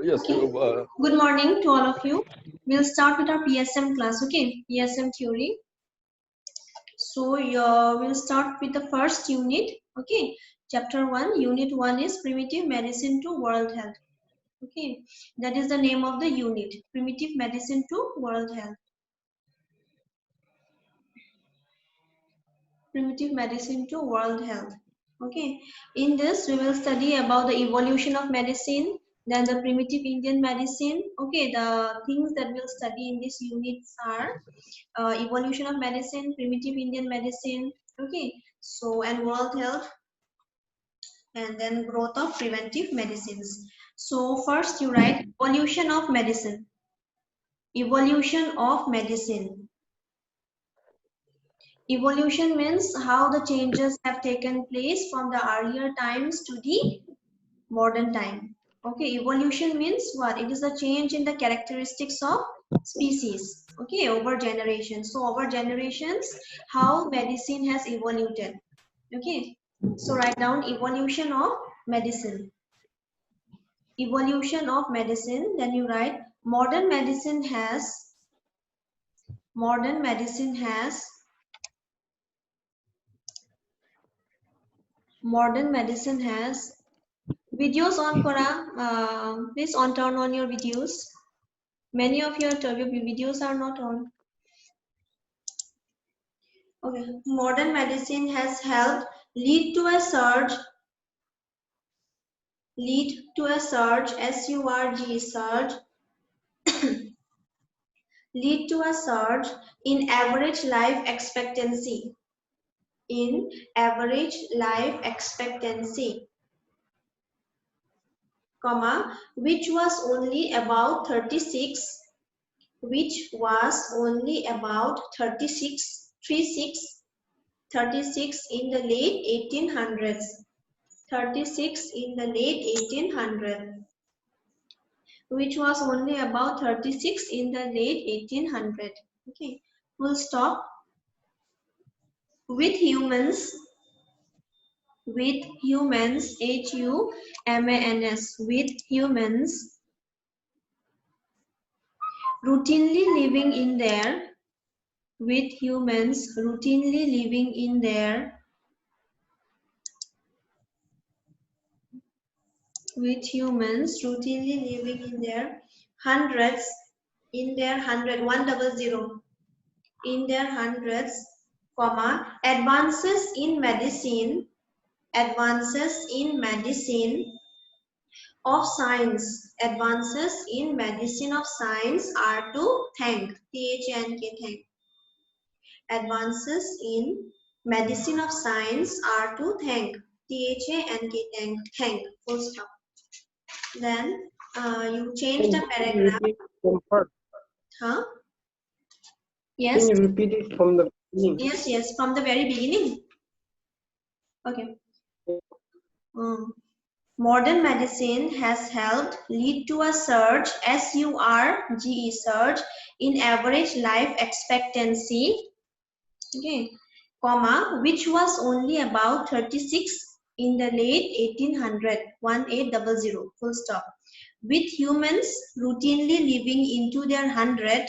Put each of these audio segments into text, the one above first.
Yes. Okay. Good morning to all of you. We'll start with our PSM class. Okay, PSM theory. So we'll start with the first unit. Okay, chapter 1. Unit 1 is Primitive Medicine to World Health. Okay, that is the name of the unit. Primitive Medicine to World Health. Primitive Medicine to World Health. Okay, in this we will study about the evolution of medicine, then the primitive Indian medicine. Okay, the things that we'll study in these units are evolution of medicine, primitive Indian medicine. Okay, so and world health, and then growth of preventive medicines. So first you write evolution of medicine. Evolution of medicine. Evolution means how the changes have taken place from the earlier times to the modern time. Okay, evolution means what? It is a change in the characteristics of species. Okay, over generations. So over generations, how medicine has evolved. Okay, so write down evolution of medicine. Evolution of medicine. Then you write modern medicine has videos on Kora. Please turn on your videos. Many of your videos are not on. Okay, modern medicine has helped lead to a surge, S-U-R-G, surge, lead to a surge in average life expectancy, comma, which was only about 36, in the late 1800s. 36 in the late 1800s, which was only about 36 in the late 1800s. Okay, full stop. With humans, H-U-M-A-N-S, with humans routinely living in their, hundreds, comma, advances in medicine of science, are to thank, T-H-A-N-K, thank. Advances in medicine of science are to thank, T-H-A-N-K, thank, full stop. Then you change the paragraph. Huh? Yes. Can you repeat it from the beginning? Yes, from the very beginning. Okay. Modern medicine has helped lead to a surge, S-U-R-G-E, surge, in average life expectancy, okay, comma, which was only about 36 in the late 1800s, 1800, full stop. With humans routinely living into their 100,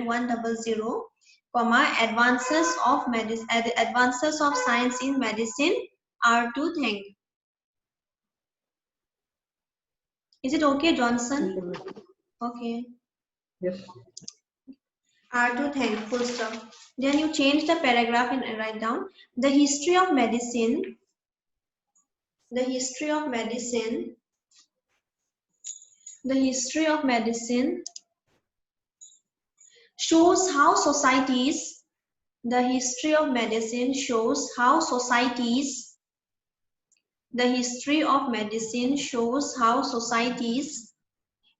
100, comma, advances of science in medicine are to thank. Is it okay, Johnson? Okay. Yes. Are to thank, full stop. Then you change the paragraph and write down the history of medicine. The history of medicine shows how societies. The history of medicine shows how societies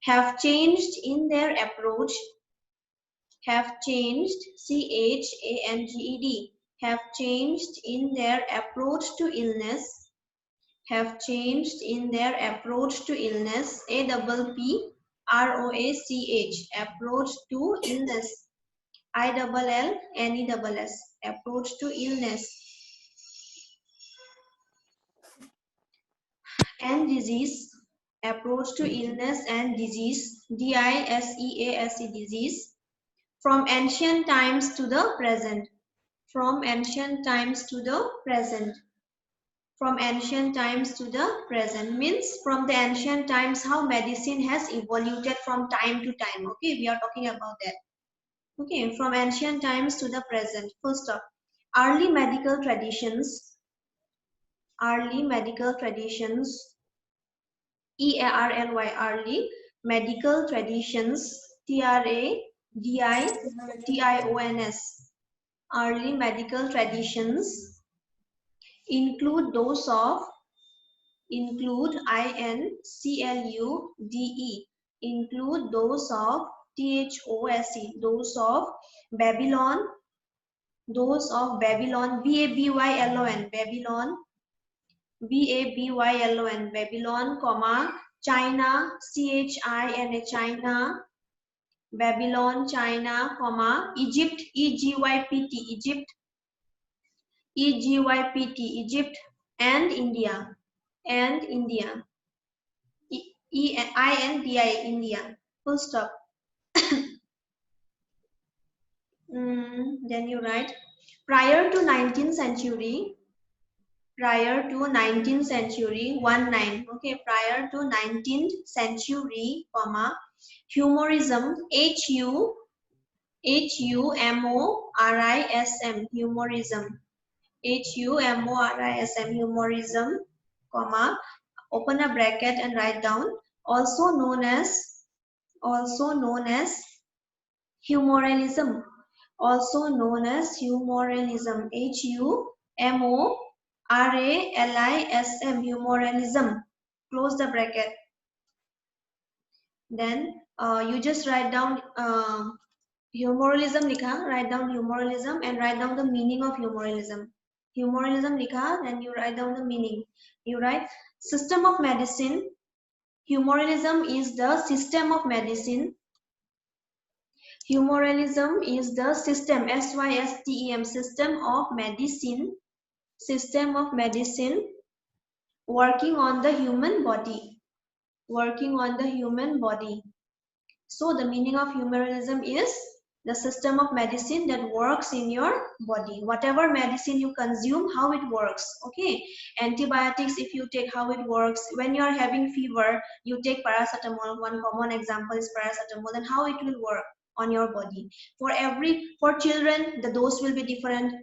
have changed in their approach, C-H-A-N-G-E-D, have changed in their approach to illness, A-P-P-R-O-A-C-H, approach to illness, I-double-L-N-E-double-S, approach to illness. and disease, approach to illness and disease, DISEASE, disease, from ancient times to the present, from ancient times to the present, from ancient times to the present means from the ancient times how medicine has evolved from time to time. Okay, we are talking about that. Okay, from ancient times to the present. Full stop. Early medical traditions, early medical traditions, EARLY, early medical traditions, TRADITIONS, early medical traditions include those of, include INCLUDE, include those of, THOSE, those of Babylon, those of Babylon, BABYLON, Babylon, BABYLON, Babylon, comma, China, CHINA, China, Babylon, China, comma, Egypt, EGYPT, Egypt, EGYPT, Egypt, and India, and India, INDI, India, full stop. Then you write, prior to 19th century, prior to 19th century, 19, okay, prior to 19th century, comma, humorism, HUMORISM, humorism, HUMORISM, humorism, comma, open a bracket and write down, also known as humoralism, also known as humoralism, HUMORALISM, humoralism, close the bracket. Then you just write down humoralism likha, write down humoralism and write down the meaning of humoralism. Humoralism likha, then you write down the meaning. You write system of medicine. Humoralism is the system of medicine. Humoralism is the system, SYSTEM, system of medicine, system of medicine working on the human body, working on the human body. So the meaning of humoralism is the system of medicine that works in your body. Whatever medicine you consume, how it works. Okay, antibiotics, if you take, how it works. When you are having fever, you take paracetamol. One common example is paracetamol. Then how it will work on your body. For children, the dose will be different,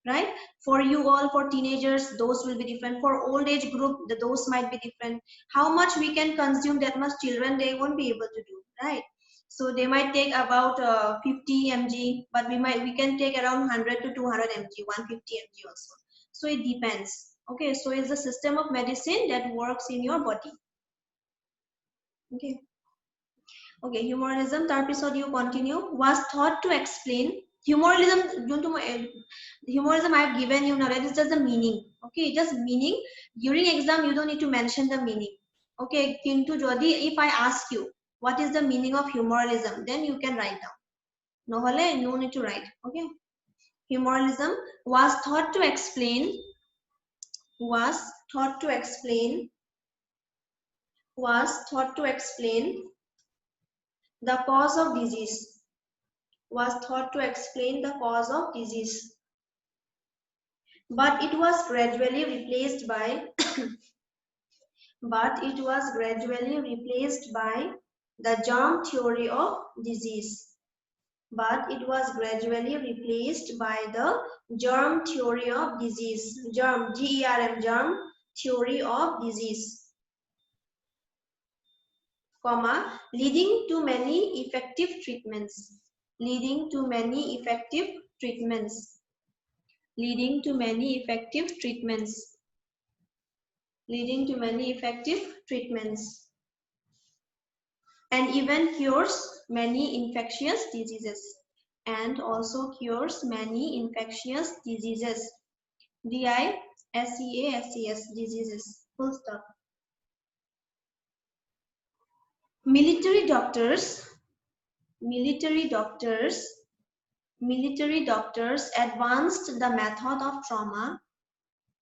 right? For you all, for teenagers, dose will be different. For old age group, the dose might be different. How much we can consume, that much children, they won't be able to do, right? So they might take about 50 mg, but we can take around 100 to 200 mg, 150 mg also. So it depends. Okay, so it's a system of medicine that works in your body. Okay. Okay, humorism, tarpisod you continue, was thought to explain. Humorism, humorism I have given you now, that is just the meaning. Okay, just meaning. During exam, you don't need to mention the meaning. Okay, kintu jodi, if I ask you, what is the meaning of humorism, then you can write down. No hole, no need to write. Okay, humorism was thought to explain, was thought to explain, was thought to explain the cause of disease, was thought to explain the cause of disease, but it was gradually replaced by but it was gradually replaced by the germ theory of disease, but it was gradually replaced by the germ theory of disease, germ, GERM, germ theory of disease, comma, leading to many effective treatments, leading to many effective treatments, leading to many effective treatments, leading to many effective treatments, and even cures many infectious diseases, and also cures many infectious diseases, DISEASES, diseases, full stop. Military doctors, military doctors advanced the method of trauma,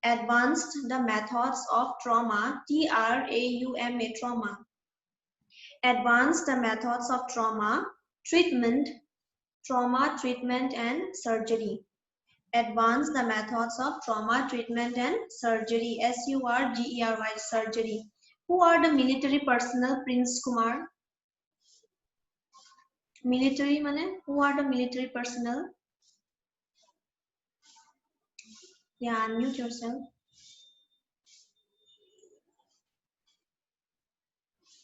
advanced the methods of trauma, TRAUMA, trauma. Advanced the methods of trauma treatment and surgery. Advance the methods of trauma treatment and surgery. SURGERY, surgery. Who are the military personnel, Prince Kumar? Military mane? Who are the military personnel? Yeah, unmute yourself.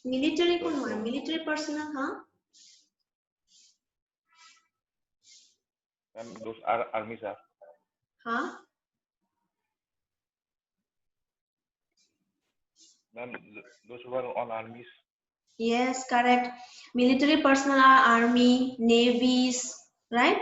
Military kon hoy? Military personnel, huh? And those are armies, sir. Huh? Ma'am, those who are on armies. Yes, correct. Military personnel are army, navies, right?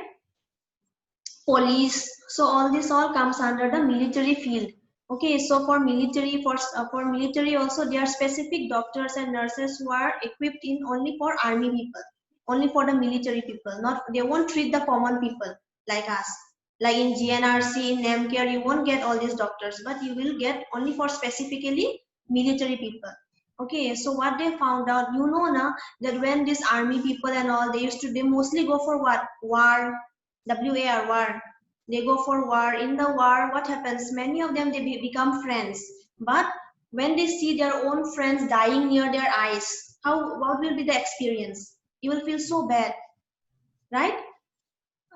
Police. So all this all comes under the military field. Okay, so for military, for military also there are specific doctors and nurses who are equipped in only for army people, only for the military people. Not they won't treat the common people like us. Like in GNRC, in NAMCare, you won't get all these doctors, but you will get only for specifically military people. Okay, so what they found out, you know now that when these army people and all, they mostly go for what? War, WAR, war. They go for war. In the war, what happens? Many of them, they become friends. But when they see their own friends dying near their eyes, what will be the experience? You will feel so bad, right?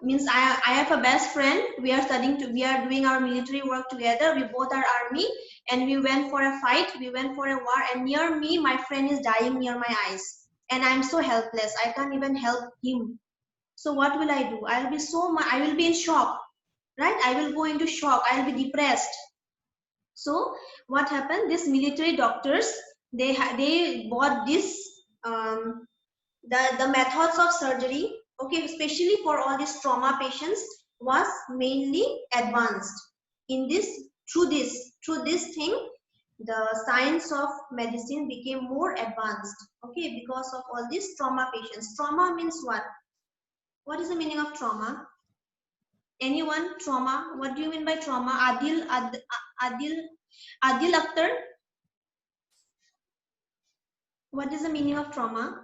Means I have a best friend. We are doing our military work together. We both are army, and we went for a fight. We went for a war, and near me, my friend is dying near my eyes, and I'm so helpless. I can't even help him. So what will I do? I will be in shock, right? I will go into shock. I will be depressed. So what happened? These military doctors, they bought this the methods of surgery, okay, especially for all these trauma patients, was mainly advanced in this. Through this thing, the science of medicine became more advanced, okay, because of all these trauma patients. Trauma means what is the meaning of trauma? Anyone? Trauma, what do you mean by trauma? Adil Akhtar, what is the meaning of trauma?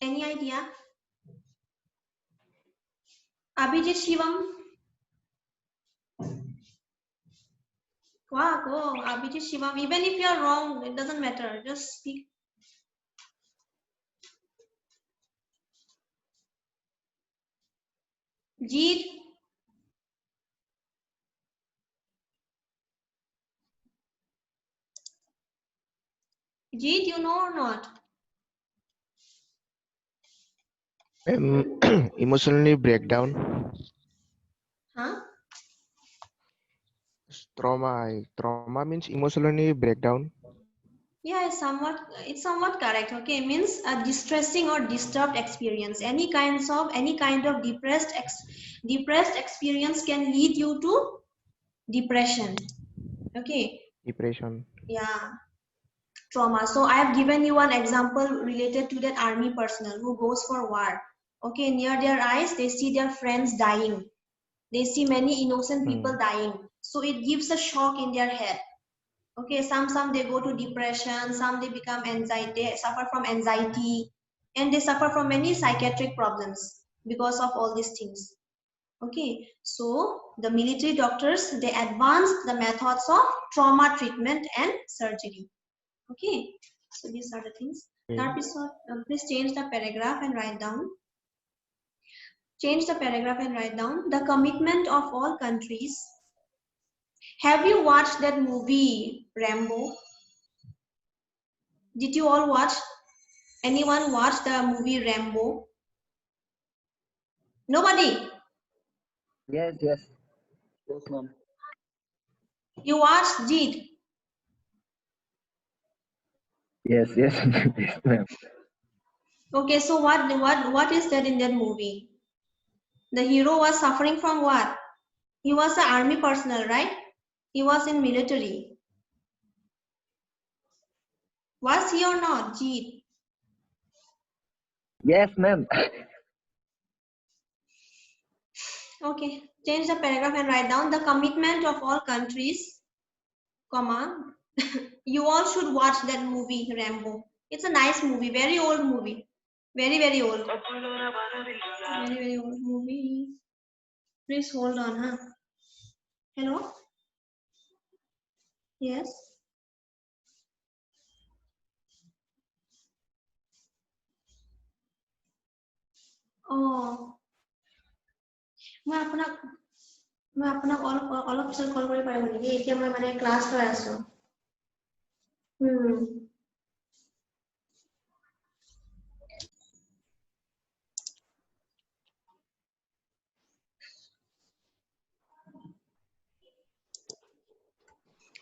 Any idea? Abhijit Shivam. Wow, go, Abhijit Shivam. Even if you are wrong, it doesn't matter. Just speak. Jeet. Jeet, you know or not? Emotionally breakdown. Huh? Trauma means emotionally breakdown. Yeah, it's somewhat correct. Okay, means a distressing or disturbed experience. Any kind of depressed experience can lead you to depression. Okay. Depression. Yeah. Trauma. So I have given you one example related to that army personnel who goes for war. Okay, near their eyes, they see their friends dying. They see many innocent people dying. So it gives a shock in their head. Okay, some they go to depression, some they become anxiety, they suffer from anxiety, and they suffer from many psychiatric problems because of all these things. Okay, so the military doctors, they advanced the methods of trauma treatment and surgery. Okay, so these are the things. Please change the paragraph and write down. Change the paragraph and write down the commitment of all countries. Have you watched that movie Rambo? Did you all watch? Anyone watch the movie Rambo? Nobody. Yes, yes. Yes, ma'am. You watched Jeet? Yes, yes, yes, ma'am. Okay, so what is that in that movie? The hero was suffering from what? He was an army personnel, right? He was in military. Was he or not, Jeet? Yes, ma'am. Okay, change the paragraph and write down the commitment of all countries, comma. You all should watch that movie, Rambo. It's a nice movie, very old movie. Very old. Very old movie. Please hold on, huh? Hello? Yes? Oh. মই আপোনাক অলপ পিছত call কৰিব পাৰিব নেকি? এতিয়া মই মানে ক্লাছ লৈ আছো।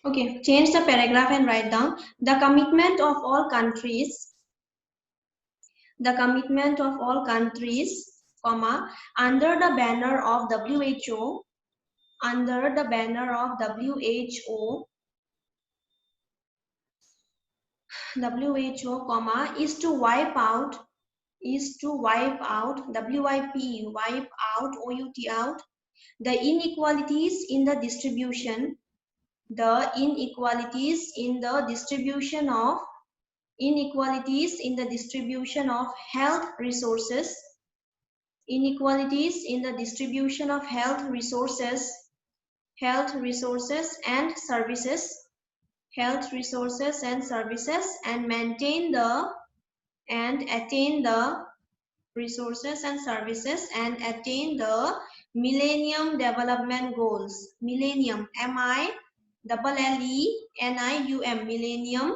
Okay, change the paragraph and write down the commitment of all countries, comma, under the banner of WHO, comma, is to wipe out, wipe out, out, the inequalities in the distribution, of health resources, and services, and maintain the Millennium Development Goals. Millennium, MILLENIUM, Millennium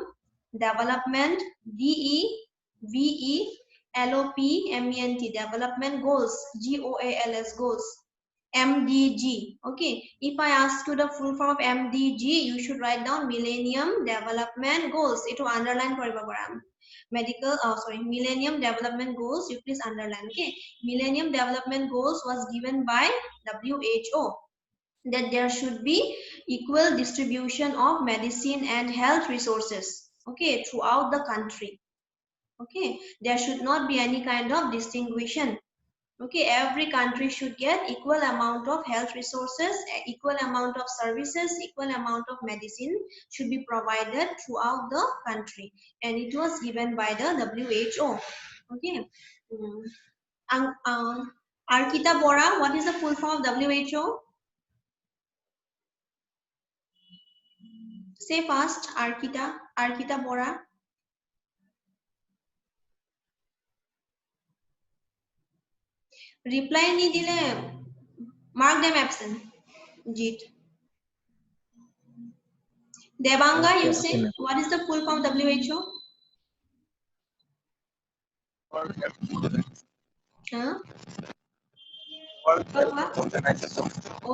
Development, DEVELOPMENT, Development Goals, GOALS, goals. MDG. Okay, if I ask you the full form of MDG, you should write down Millennium Development Goals. It will underline koriba param. Millennium Development Goals, you please underline. Okay, Millennium Development Goals was given by WHO, that there should be equal distribution of medicine and health resources, okay, throughout the country. Okay, there should not be any kind of distinction. Okay, every country should get equal amount of health resources, equal amount of services, equal amount of medicine should be provided throughout the country, and it was given by the WHO. Okay. Arkita Bora, what is the full form of WHO? Say fast, Arkita Bora. Reply ni dile, mark them absent. Jit. Devanga, you say, what is the full form of WHO? Huh?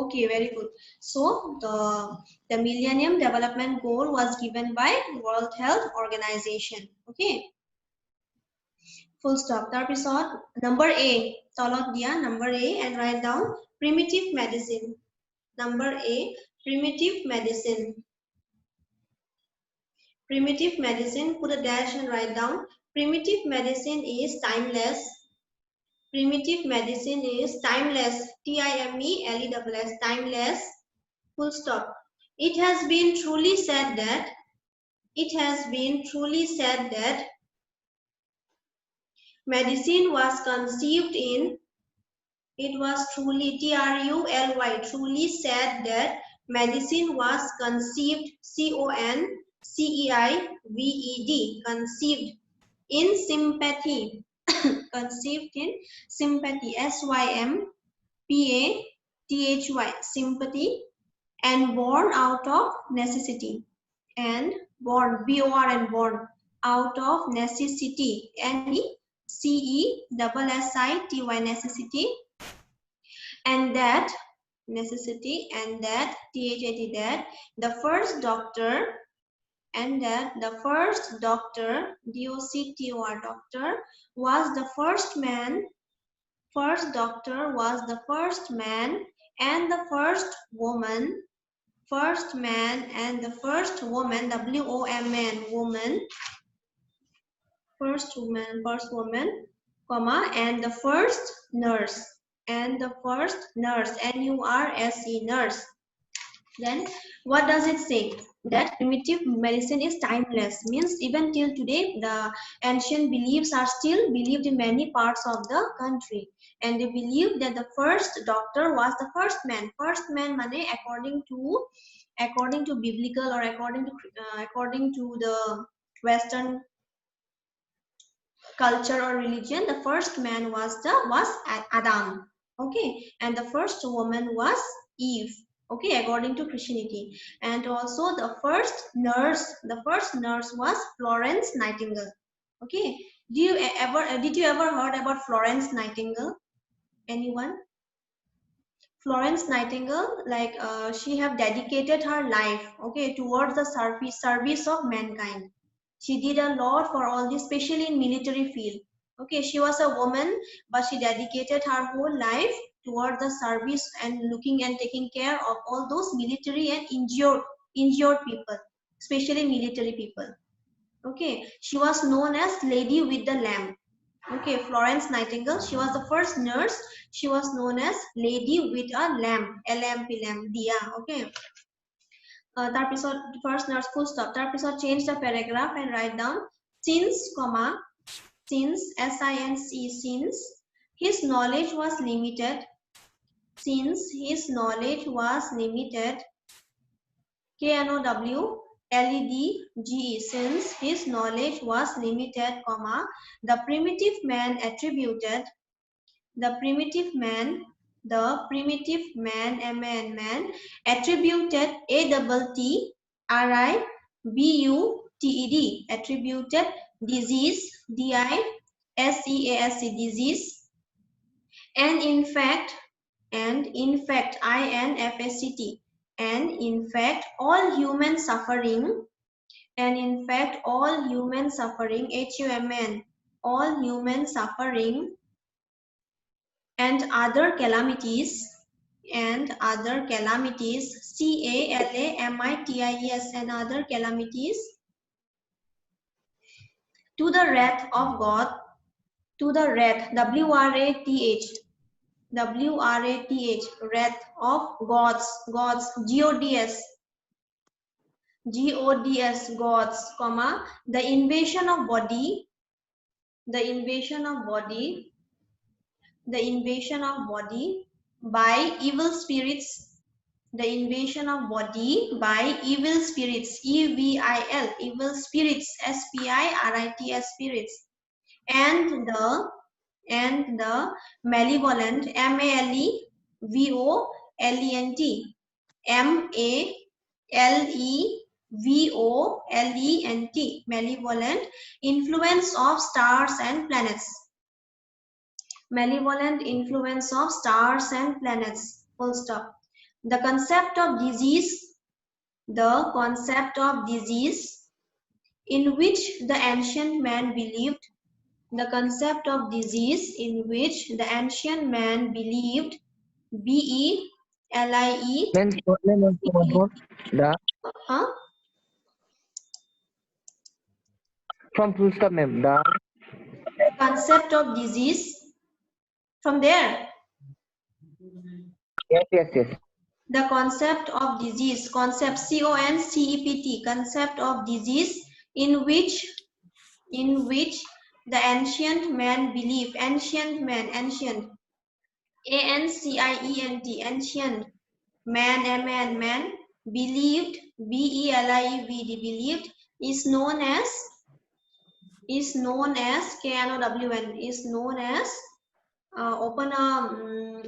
Okay, very good. So the Millennium Development Goal was given by World Health Organization. Okay. Full stop. Tarpisot number A. Tolot dia number A and write down primitive medicine. Number A, primitive medicine. Primitive medicine, put a dash and write down. Primitive medicine is timeless. Primitive medicine is timeless. TIMELESS, timeless. Full stop. It has been truly said that medicine was conceived in, it was truly, TRULY, truly said that medicine was conceived, CONCEIVED, conceived in sympathy, conceived in sympathy, SYMPATHY, sympathy, and born out of necessity, and born, BOR, and born out of necessity, NECESSITY, necessity, and that necessity, and that THAT, that the first doctor, and that the first doctor, DOCTOR, doctor, was the first man, first doctor was the first man and the first woman, first man and the first woman, WOMN, woman, first woman, comma, and the first nurse, and the first nurse, N-U-R-S-E, nurse. Then what does it say? That primitive medicine is timeless, means even till today the ancient beliefs are still believed in many parts of the country, and they believe that the first doctor was the first man. First man mane according to biblical or according to the Western culture or religion, the first man was Adam, okay, and the first woman was Eve, okay, according to Christianity. And also the first nurse was Florence Nightingale, okay. Did you ever heard about Florence Nightingale? Anyone? Florence Nightingale, like she have dedicated her life, okay, towards the service of mankind. She did a lot for all this, especially in military field. Okay, she was a woman, but she dedicated her whole life towards the service and looking and taking care of all those military and injured people, especially military people. Okay, she was known as Lady with the Lamb. Okay, Florence Nightingale, she was the first nurse. She was known as Lady with a Lamb, LMP lamb, dia. Okay. তাৰপিছত first nurse full stop. তাৰপিছত change the paragraph and write down since, since his knowledge was limited. Since his knowledge was limited, KNOWLEDGE, since his knowledge was limited, the primitive man attributed, attributed ATTRIBUTED, attributed disease, DISEASE, disease, and in fact, INFACT, and in fact all human suffering, HUMN, all human suffering and other calamities, CALAMITIES, and other calamities, to the wrath of God, to the wrath, WRATH, wrath of gods, GODS, gods, the invasion of body, by evil spirits, EVIL, evil spirits, SPIRITS, spirits, and the malevolent, MALEVOLENT, malevolent influence of stars and planets. Malevolent influence of stars and planets. Full stop. The concept of disease, in which the ancient man believed, BELIE. Huh? From full stop, ma'am. The Concept of disease. From there. yes. The concept of disease, CONCEPT, concept of disease, in which the ancient man believed, ancient, ANCIENT, ancient man, believed, believed, is known as KNOWN, is known as, open a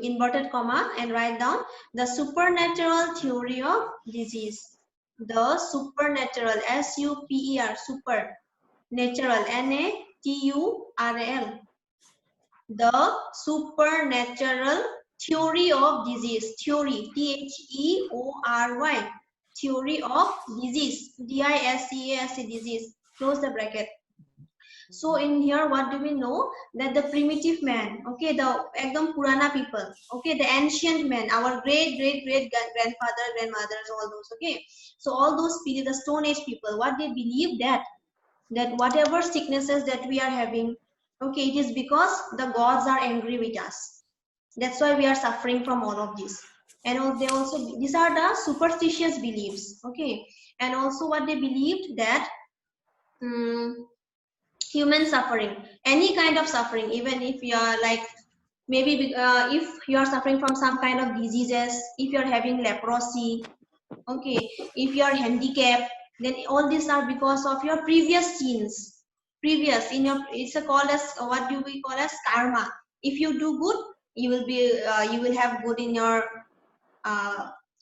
inverted comma and write down the supernatural theory of disease. The supernatural, SUPER, supernatural, NATURAL. The supernatural theory of disease, theory, THEORY, theory of disease, DISEAS, disease. Close the bracket. So in here, what do we know? That the primitive man, okay, the ekdam purana people, okay, the ancient men, our great grandfather, grandmothers, all those, okay. So all those people, the Stone Age people, what they believe that whatever sicknesses that we are having, okay, it is because the gods are angry with us. That's why we are suffering from all of this. And they also, these are the superstitious beliefs, okay. And also what they believed that human suffering, any kind of suffering, even if you are like, maybe if you are suffering from some kind of diseases, if you are having leprosy, okay, if you are handicapped, then all these are because of your previous sins. Previous in your, it's called as, what do we call as karma. If you do good, you will be you will have good in your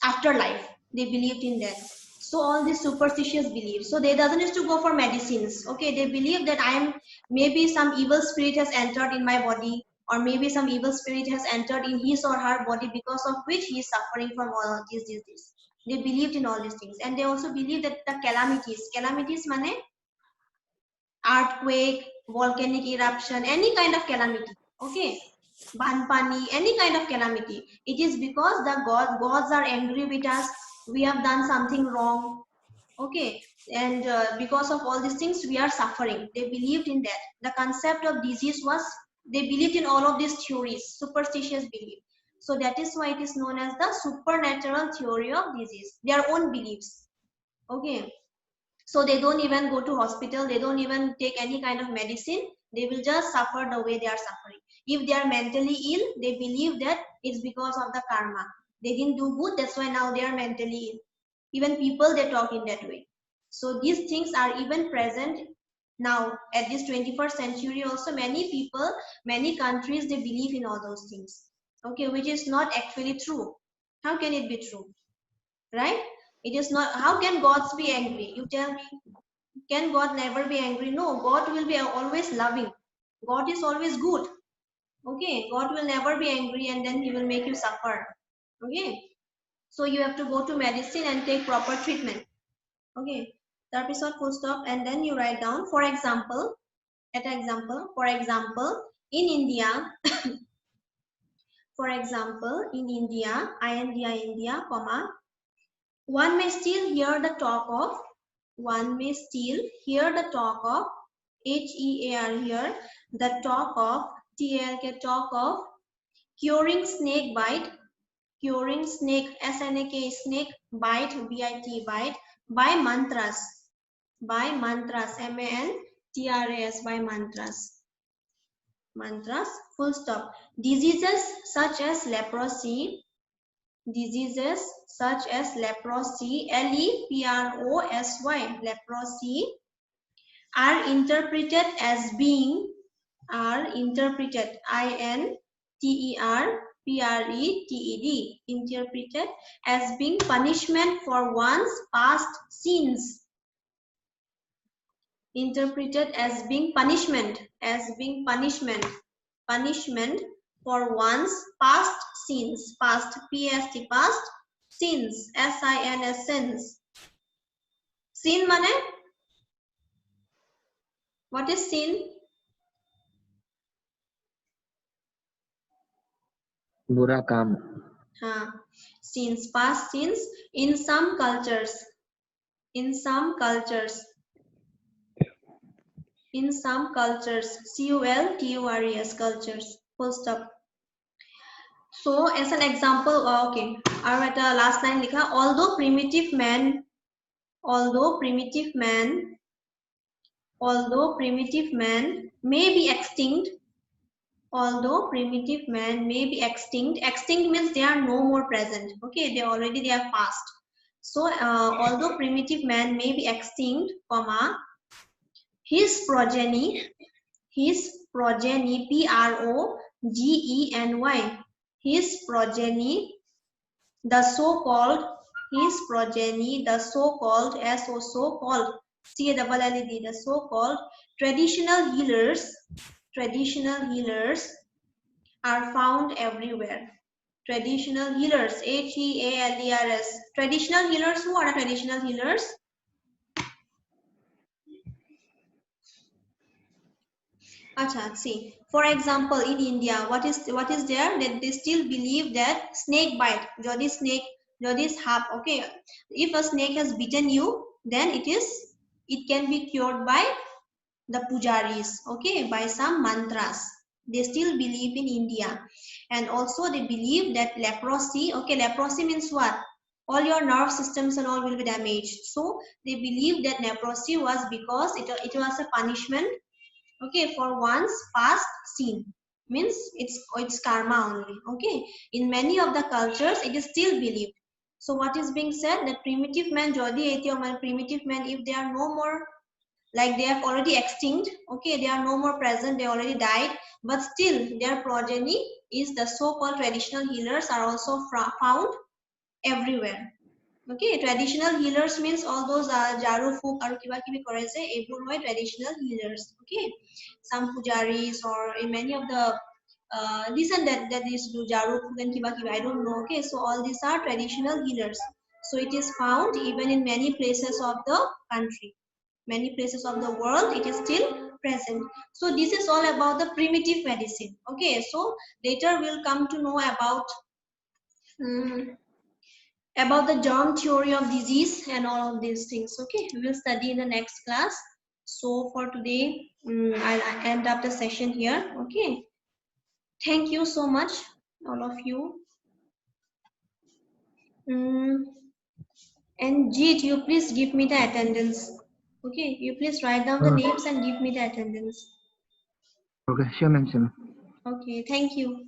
afterlife. They believed in that. So all these superstitious beliefs, so they doesn't need to go for medicines, okay. They believe that I am, maybe some evil spirit has entered in my body, or maybe some evil spirit has entered in his or her body, because of which he is suffering from all of these diseases. They believed in all these things. And they also believe that the calamities mane earthquake, volcanic eruption, any kind of calamity, okay, banpani, any kind of calamity, it is because the gods are angry with us, we have done something wrong, okay. And because of all these things we are suffering. They believed in that. The concept of disease was, they believed in all of these theories, superstitious belief. So that is why it is known as the supernatural theory of disease, their own beliefs, okay. So they don't even go to hospital, they don't even take any kind of medicine, they will just suffer the way they are suffering. If they are mentally ill, they believe that it's because of the karma, they didn't do good, that's why now they are mentally ill. Even people, they talk in that way. So these things are even present now at this 21st century also. Many people, many countries, they believe in all those things, okay, which is not actually true. How can it be true, right? It is not. How can gods be angry? You tell me. Can God never be angry? No, God will be always loving. God is always good. Okay, God will never be angry and then he will make you suffer. Okay, so you have to go to medicine and take proper treatment. Okay, তাৰপিছত full stop, and then you write down, for example, in India, for example, in India, India, comma, one may still hear the talk of, HEAR here, the talk of, TLK talk of, curing snake bite, SNAK, snake bite, BIT, bite, by mantras, MANTRAS, by mantras, full stop. Diseases such as leprosy, leprosy, leprosy, are interpreted as being, interpreted as being punishment for one's past sins. Interpreted as being punishment, punishment for one's past sins, past, PST, past, sins, SINS, sins. Sin mane? What is sin? बुरा काम. Sins, past sins. In some cultures, CULTURES, cultures, full stop. So as an example, okay, our last line likha, although primitive man may be extinct, extinct means they are no more present, okay, they have passed. So although primitive man may be extinct, comma, his progeny, PROGENY, his progeny, the so-called, C-A-L-L-E-D, the so-called traditional healers are found everywhere. Traditional healers, HEALERS. Traditional healers, who are the traditional healers? Acha, see, for example, in India, what is there? That they still believe that snake bite, jodi hap, okay. If a snake has bitten you, then it can be cured by the pujaris, okay, by some mantras. They still believe in India. And also they believe that leprosy, okay, leprosy means what? All your nerve systems and all will be damaged. So they believe that leprosy was because it was a punishment, okay, for one's past sin. Means it's karma only, okay. In many of the cultures, it is still believed. So what is being said, that primitive man, primitive man, if they are no more, like they have already extinct, okay, they are no more present, they already died, but still their progeny is the so-called traditional healers are also found everywhere. Okay, traditional healers means all those jaru folk aru kiba kibi kore je ebur hoy traditional healers. Okay, some pujaris or in many of the listen that is do jaru folk and kiba kiba, I don't know. Okay, so all these are traditional healers. So it is found even in many places of the country, many places of the world, it is still present. So this is all about the primitive medicine. Okay, so later we'll come to know about the germ theory of disease and all of these things. Okay, we will study in the next class. So for today, I'll end up the session here. Okay, thank you so much, all of you. And Jeet, you please give me the attendance. Okay, you please write down the names and give me the attendance. Okay, sure, ma'am. Sure. Okay, thank you.